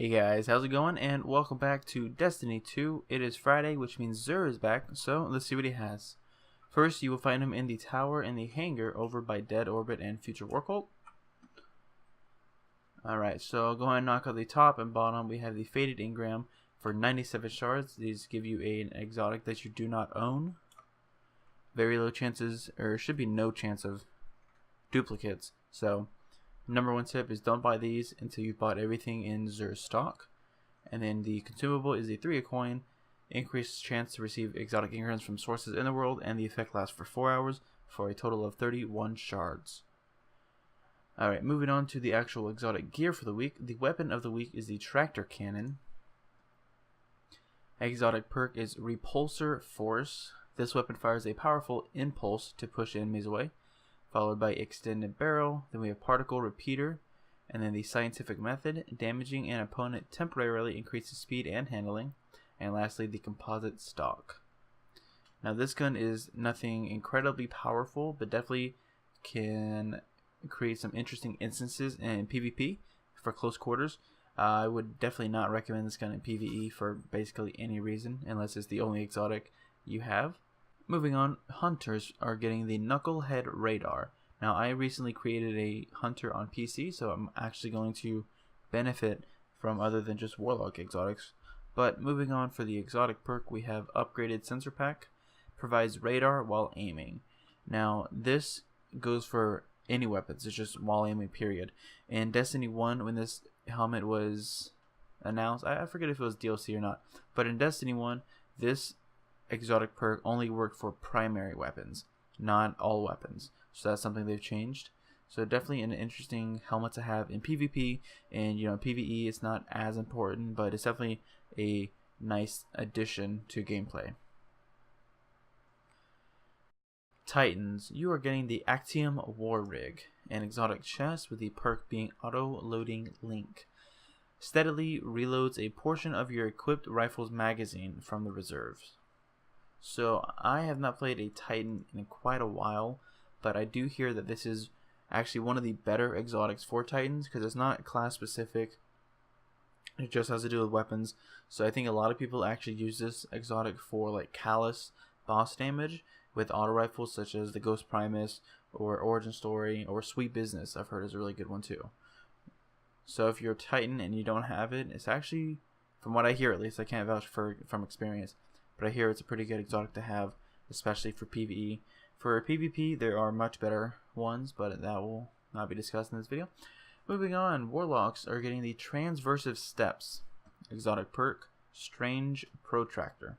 Hey guys, how's it going? And welcome back to Destiny 2. It is Friday, which means Zur is back, so let's see what he has. First, you will find him in the tower in the hangar over by Dead Orbit and Future War Cult. Alright, so go ahead and knock out the top and bottom. We have the Faded Engram for 97 shards. These give you an exotic that you do not own. Very low chances, or should be no chance of duplicates. So number one tip is don't buy these until you've bought everything in Zur's stock. And then the consumable is a 3 coin, increased chance to receive exotic Engrams from sources in the world, and the effect lasts for 4 hours for a total of 31 shards. Alright, moving on to the actual exotic gear for the week. The weapon of the week is the Tractor Cannon. Exotic perk is Repulsor Force. This weapon fires a powerful impulse to push enemies away, followed by Extended Barrel. Then we have Particle Repeater, and then the Scientific Method. Damaging an opponent temporarily increases speed and handling, and lastly the Composite Stock. Now this gun is nothing incredibly powerful, but definitely can create some interesting instances in PvP for close quarters. I would definitely not recommend this gun in PvE for basically any reason, unless it's the only exotic you have. Moving on, hunters are getting the Knucklehead Radar. Now I recently created a hunter on PC, so I'm actually going to benefit from other than just Warlock exotics. But moving on, for the exotic perk, we have Upgraded Sensor Pack. Provides radar while aiming. Now this goes for any weapons, it's just while aiming, period. In Destiny 1, when this helmet was announced, I forget if it was DLC or not, but in Destiny 1, this exotic perk only worked for primary weapons, not all weapons. So that's something they've changed. So definitely an interesting helmet to have in PvP, and PvE it's not as important, but it's definitely a nice addition to gameplay. Titans, you are getting the Actium War Rig, an exotic chest with the perk being Auto Loading Link. Steadily reloads a portion of your equipped rifle's magazine from the reserves. So I have not played a Titan in quite a while, but I do hear that this is actually one of the better exotics for Titans because it's not class specific. It just has to do with weapons. So I think a lot of people actually use this exotic for like Callus boss damage with auto rifles such as the Ghost Primus or Origin Story or Sweet Business. I've heard is a really good one too. So if you're a Titan and you don't have it, it's actually, from what I hear at least, I can't vouch from experience, but I hear it's a pretty good exotic to have, especially for PvE. For PvP, there are much better ones, but that will not be discussed in this video. Moving on, Warlocks are getting the Transversive Steps exotic perk, Strange Protractor.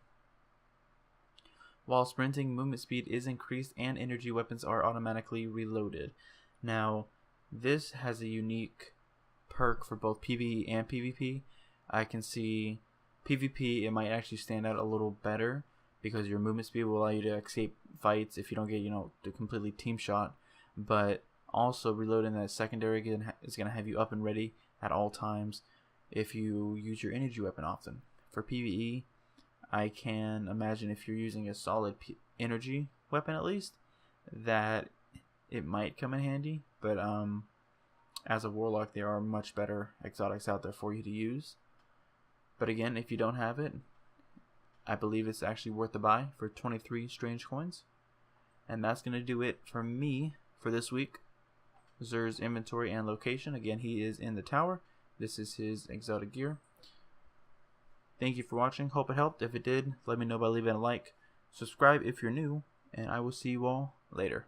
While sprinting, movement speed is increased and energy weapons are automatically reloaded. Now, this has a unique perk for both PvE and PvP. I can see PvP, it might actually stand out a little better because your movement speed will allow you to escape fights if you don't get, the completely team shot. But also reloading that secondary is going to have you up and ready at all times if you use your energy weapon often. For PvE, I can imagine if you're using a solid energy weapon at least, that it might come in handy. But as a Warlock, there are much better exotics out there for you to use. But again, if you don't have it, I believe it's actually worth the buy for 23 strange coins. And that's going to do it for me for this week. Zur's inventory and location. Again, he is in the tower. This is his exotic gear. Thank you for watching. Hope it helped. If it did, let me know by leaving a like. Subscribe if you're new. And I will see you all later.